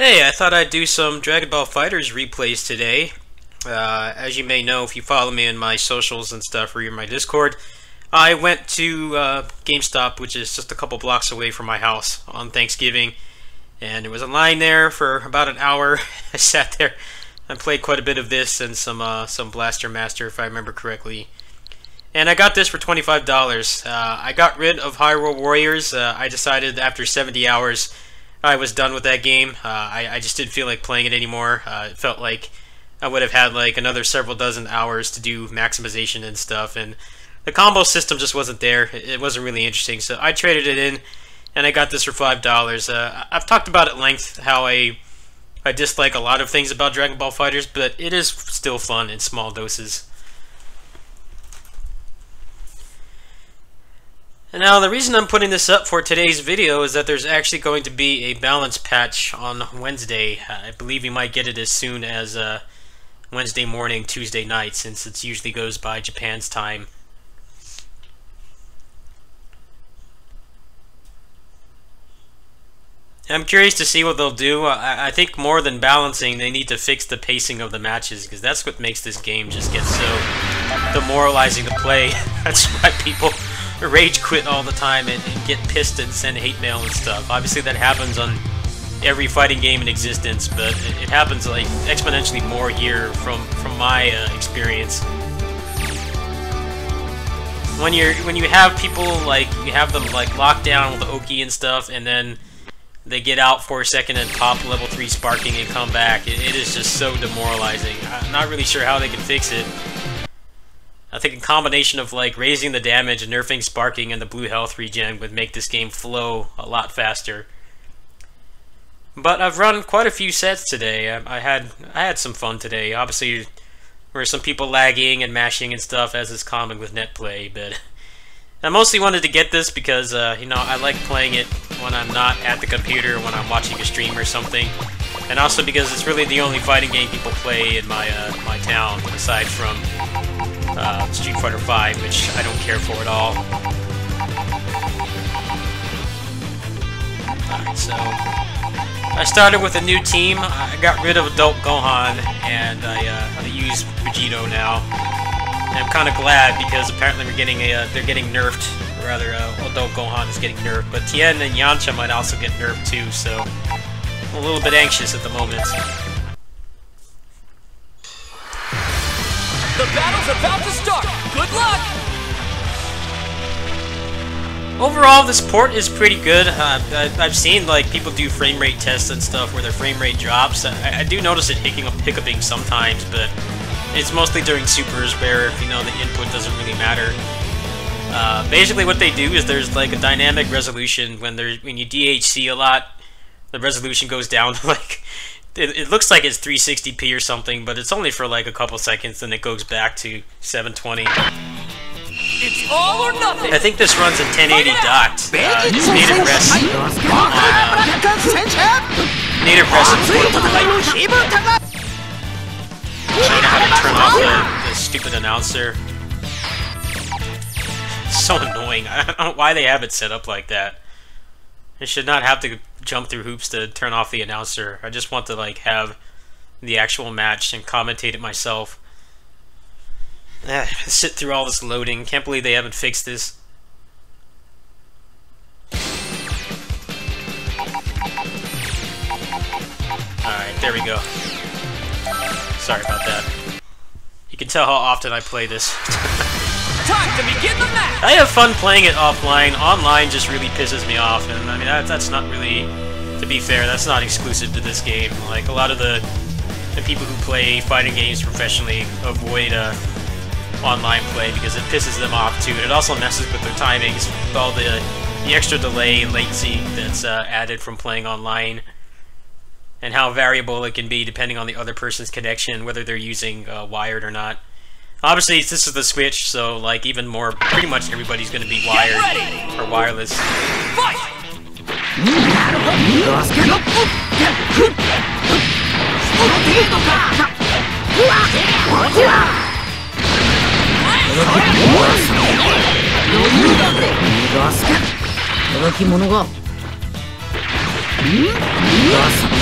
Hey, I thought I'd do some Dragon Ball FighterZ replays today. As you may know, if you follow me in my socials and stuff, or you're in my Discord, I went to GameStop, which is just a couple blocks away from my house, on Thanksgiving, and there was a line there for about an hour. I sat there and played quite a bit of this and some Blaster Master, if I remember correctly. And I got this for $25. I got rid of Hyrule Warriors. I decided after 70 hours I was done with that game. I just didn't feel like playing it anymore. It felt like I would have had like another several dozen hours to do maximization and stuff, and the combo system just wasn't there. It wasn't really interesting, so I traded it in, and I got this for $5. I've talked about at length how I dislike a lot of things about Dragon Ball FighterZ, but it is still fun in small doses. And now, the reason I'm putting this up for today's video is that there's actually going to be a balance patch on Wednesday. I believe you might get it as soon as Wednesday morning, Tuesday night, since it usually goes by Japan's time. I'm curious to see what they'll do. I think more than balancing, they need to fix the pacing of the matches, because that's what makes this game just get so demoralizing to play. That's why people rage quit all the time and get pissed and send hate mail and stuff. Obviously that happens on every fighting game in existence, but it happens like exponentially more here from my experience. When you have people like, you have them like locked down with the Oki and stuff, and then they get out for a second and pop level 3 sparking and come back, it is just so demoralizing. I'm not really sure how they can fix it. I think a combination of like raising the damage, nerfing sparking, and the blue health regen would make this game flow a lot faster. But I've run quite a few sets today. I had some fun today. Obviously, there were some people lagging and mashing and stuff, as is common with net play. But I mostly wanted to get this because you know, I like playing it when I'm not at the computer, when I'm watching a stream or something, and also because it's really the only fighting game people play in my my town, aside from Street Fighter V, which I don't care for at all. Alright, so I started with a new team. I got rid of Adult Gohan, and I use Vegito now. And I'm kind of glad, because apparently they're getting nerfed. Rather, Adult Gohan is getting nerfed, but Tien and Yamcha might also get nerfed too. So I'm a little bit anxious at the moment. The battle's about to start! Good luck! Overall, this port is pretty good. I've seen like people do frame rate tests and stuff where their frame rate drops. I do notice it hiccuping sometimes, but it's mostly during supers where, you know, the input doesn't really matter. Basically what they do is there's like a dynamic resolution. When you DHC a lot, the resolution goes down to like, it looks like it's 360p or something, but it's only for like a couple seconds, then it goes back to 720. It's all or nothing! I think this runs in 1080 docked. It's native res portable type. I don't know how to turn off the stupid announcer. It's so annoying. I don't know why they have it set up like that. I should not have to jump through hoops to turn off the announcer. I just want to like have the actual match and commentate it myself. Sit through all this loading. Can't believe they haven't fixed this. Alright, there we go. Sorry about that. You can tell how often I play this. Time to begin the match! I have fun playing it offline. Online just really pisses me off, and I mean that's not really, to be fair, that's not exclusive to this game. Like a lot of the people who play fighting games professionally avoid online play because it pisses them off too. It also messes with their timings, with all the extra delay and latency that's added from playing online, and how variable it can be depending on the other person's connection, whether they're using wired or not. Obviously, this is the Switch, so like even more, pretty much everybody's going to be wired or wireless. Fight!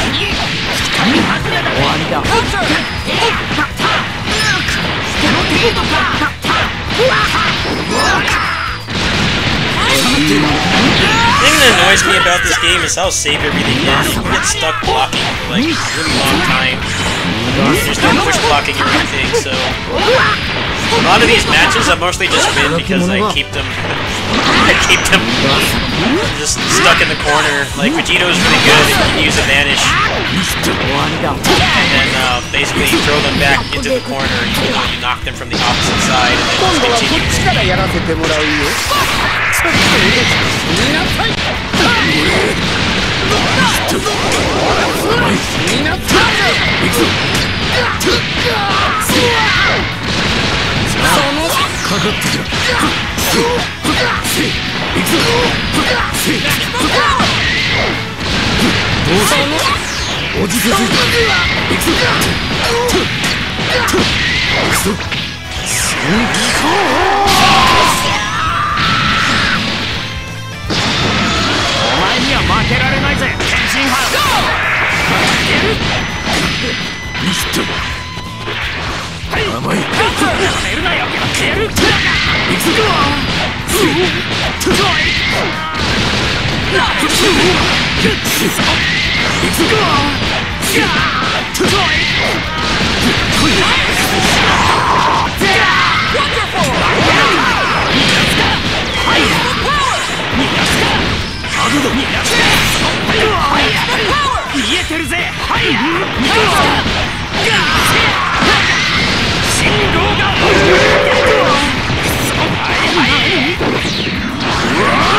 The thing that annoys me about this game is how safe everything is. You can get stuck blocking for like a really long time. There's no push blocking or anything, so a lot of these matches I mostly just win because I keep them just stuck in the corner. Like Vegeto's really good, you can use a vanish and then basically throw them back into the corner. You knock them from the opposite side and then just continue.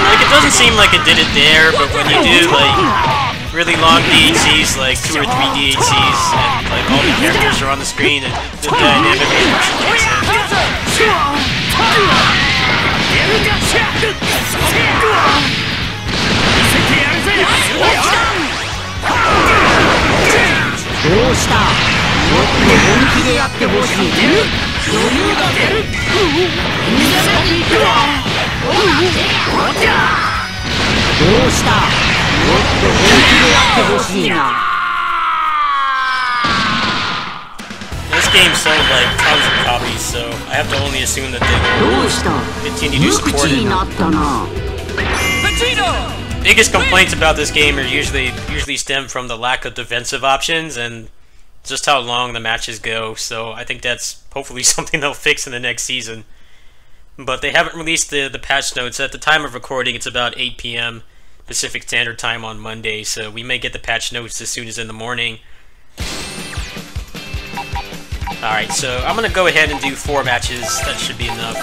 Like, it doesn't seem like it did it there, but when you do, like, really long DHCs, like 2 or 3 DHCs, and, like, all the characters are on the screen, the dynamic motion kicks in. This game sold like tons of copies, so I have to only assume that they will continue to support it. Biggest complaints about this game are usually stem from the lack of defensive options and just how long the matches go, so I think that's hopefully something they'll fix in the next season. But they haven't released the patch notes. At the time of recording, it's about 8 p.m. Pacific Standard Time on Monday, so we may get the patch notes as soon as in the morning. Alright, so I'm going to go ahead and do 4 matches. That should be enough.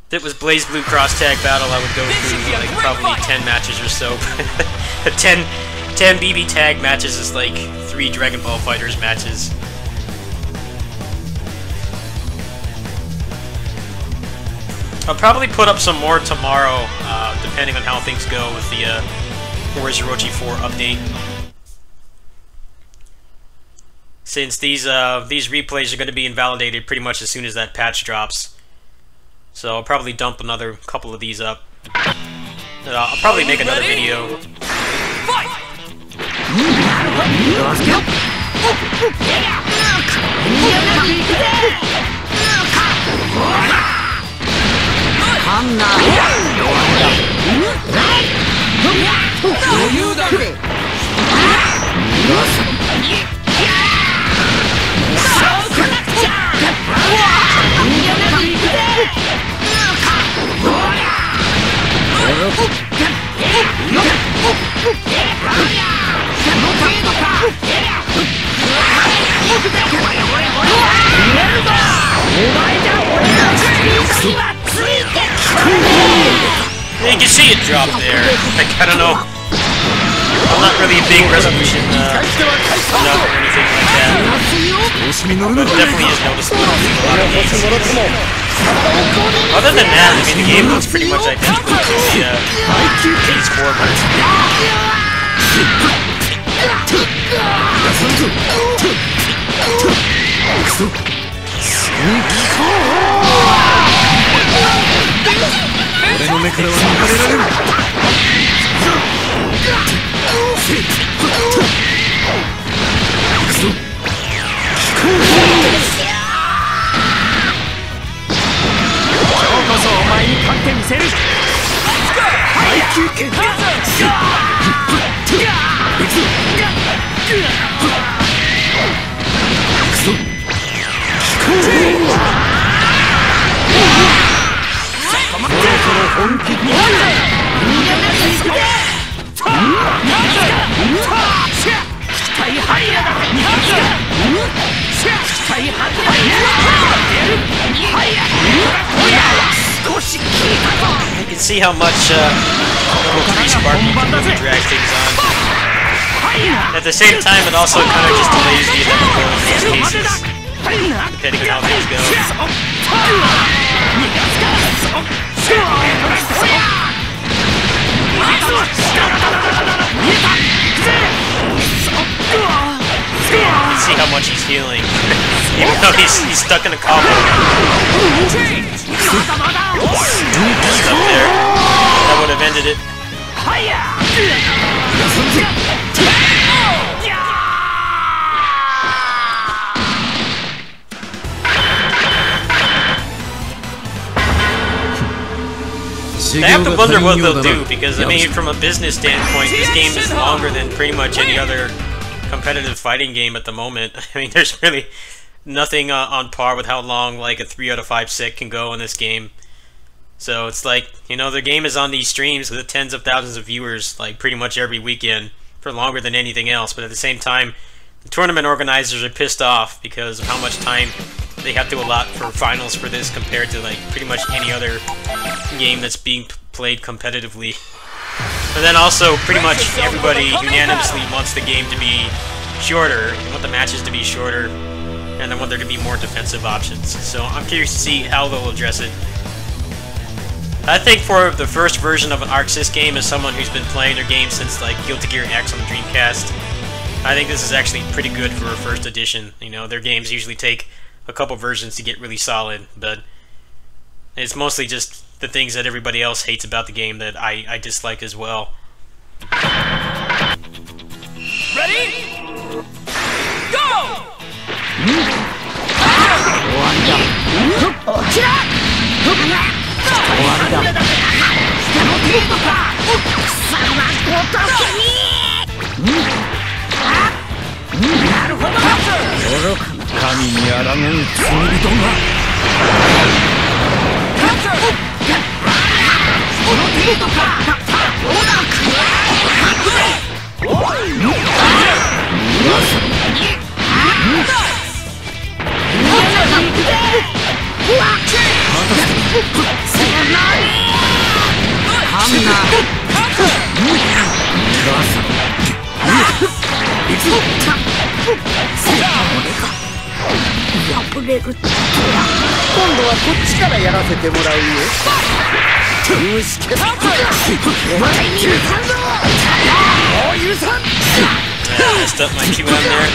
If it was BlazBlue Cross Tag Battle, I would go through like probably 10 matches or so. 10 BB Tag matches is like 3 Dragon Ball FighterZ matches. I'll probably put up some more tomorrow, depending on how things go with the Warriors Orochi 4 update. Since these replays are going to be invalidated pretty much as soon as that patch drops. So I'll probably dump another couple of these up. I'll probably make another video. Fight! You can see it drop there. Like, I don't know. I'm not really a big resolution nut or anything like that. But it definitely is noticeable in a lot of games. Other than that, I mean, the game looks pretty much identical to the G's 4 version. can see how much level 3 Spark you can really drag things on. At the same time, it also kind of just delays the inevitable in most cases, depending on how things go. See how much he's healing, even though he's stuck in a combo. Stuck there. That would have ended it. I have to wonder what they'll do, because I mean, from a business standpoint, this game is longer than pretty much any other competitive fighting game at the moment. I mean, there's really nothing on par with how long like a 3 out of 5 set can go in this game. So it's like, you know, the game is on these streams with tens of thousands of viewers like pretty much every weekend for longer than anything else, but at the same time, the tournament organizers are pissed off because of how much time they have to allot for finals for this compared to like pretty much any other game that's being played competitively. But then also, pretty much everybody unanimously wants the game to be shorter, they want the matches to be shorter, and they want there to be more defensive options. So I'm curious to see how they'll address it. I think for the first version of an Arc Sys game, as someone who's been playing their game since like Guilty Gear X on the Dreamcast, I think this is actually pretty good for a first edition. You know, their games usually take a couple versions to get really solid, but it's mostly just the things that everybody else hates about the game that I dislike as well. Ready? Go! Messed up my QM there.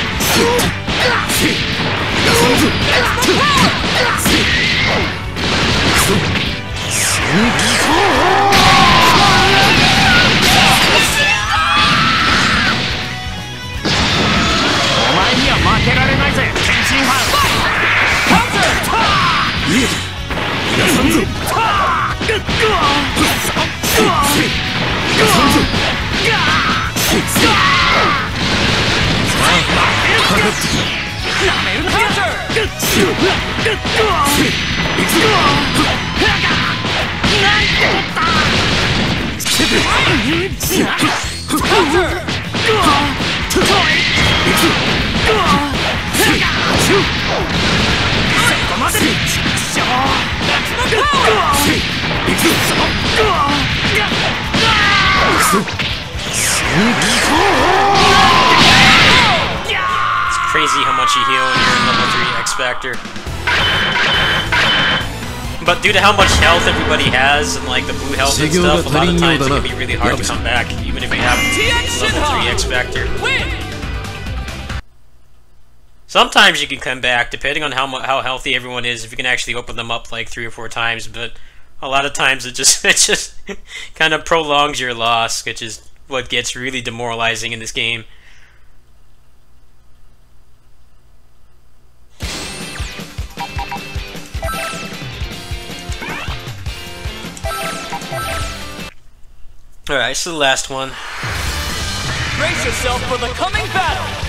It's crazy how much you heal when you're in level 3 X Factor. But due to how much health everybody has, and like the blue health and stuff, a lot of times it can be really hard to come back, even if you have level 3 X Factor. Sometimes you can come back, depending on how healthy everyone is, if you can actually open them up like 3 or 4 times, but a lot of times it just kind of prolongs your loss, which is what gets really demoralizing in this game. Alright, so the last one. Brace yourself for the coming battle!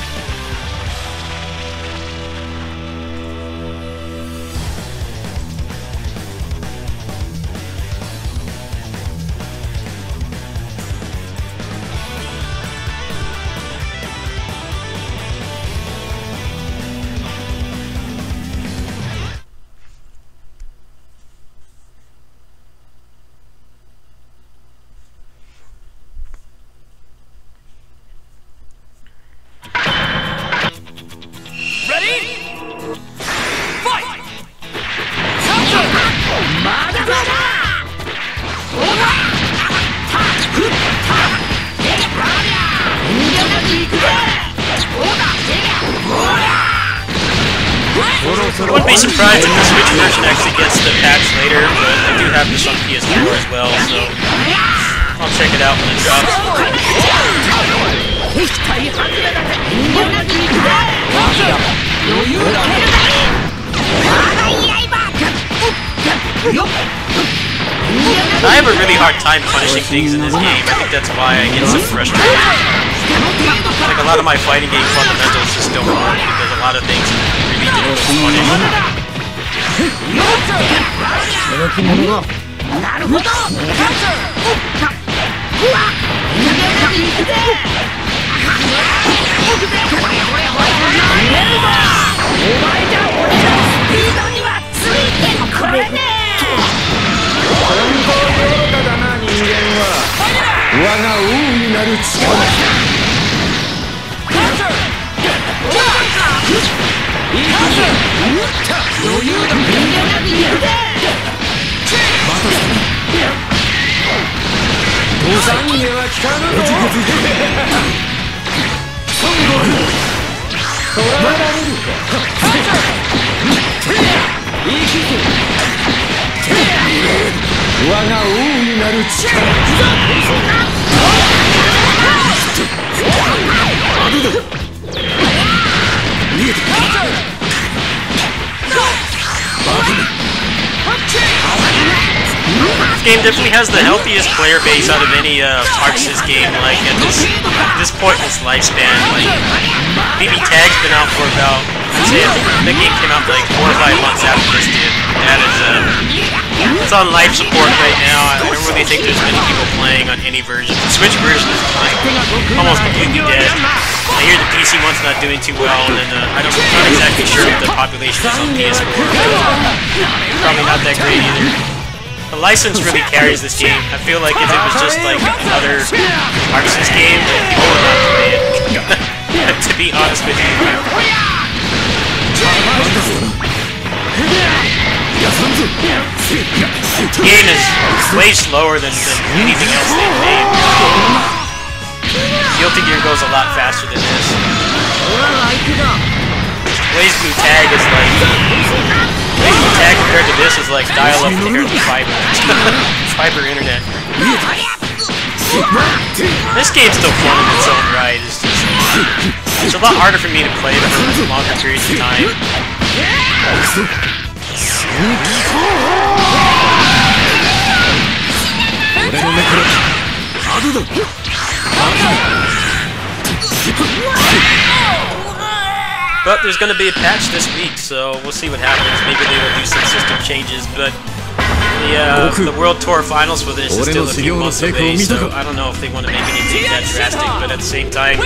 wouldn't be surprised if the Switch version actually gets the patch later, but I do have this on PS4 as well, so I'll check it out when it drops. I have a really hard time punishing things in this game. I think that's why I get so frustrated. Like, a lot of my fighting game fundamentals just don't work because a lot of things are really difficult to punish. This game definitely has the healthiest player base out of any Arxis game. Like, at this point in its lifespan, like, BB Tag's been out for about, I'd say, the game came out like 4 or 5 months after this did. That is, it's on life support right now. I don't really think there's many people playing on any version. The Switch version is like almost completely dead. I hear the PC one's not doing too well, and I'm not exactly sure if the population is on PS4. Probably not that great either. The license really carries this game. I feel like if it was just like another Arxis game, then people would not play it. To be honest with you. The game is way slower than anything else they've made. Guilty Gear goes a lot faster than this. Blaze Blue Tag is like... Blaze Blue Tag compared to this is like dial-up compared to fiber. Fiber internet. This game's still fun in its own right. It's a lot harder for me to play it for longer periods of time. But there's going to be a patch this week, so we'll see what happens. Maybe they will do some system changes, but the World Tour Finals for this is still a few months away, so I don't know if they want to make anything that drastic, but at the same time,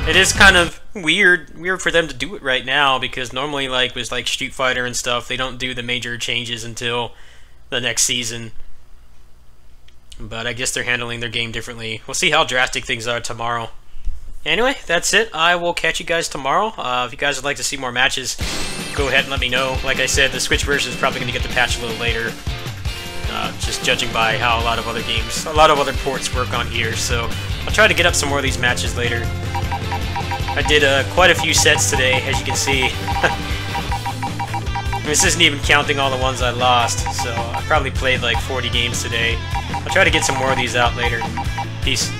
it is kind of weird for them to do it right now, because normally, like, with like Street Fighter and stuff, they don't do the major changes until the next season. But I guess they're handling their game differently. We'll see how drastic things are tomorrow. Anyway, that's it. I will catch you guys tomorrow. If you guys would like to see more matches, go ahead and let me know. Like I said, the Switch version is probably going to get the patch a little later. Just judging by how a lot of other ports work on here. So I'll try to get up some more of these matches later. I did quite a few sets today, as you can see. This isn't even counting all the ones I lost, so I probably played like 40 games today. I'll try to get some more of these out later. Peace.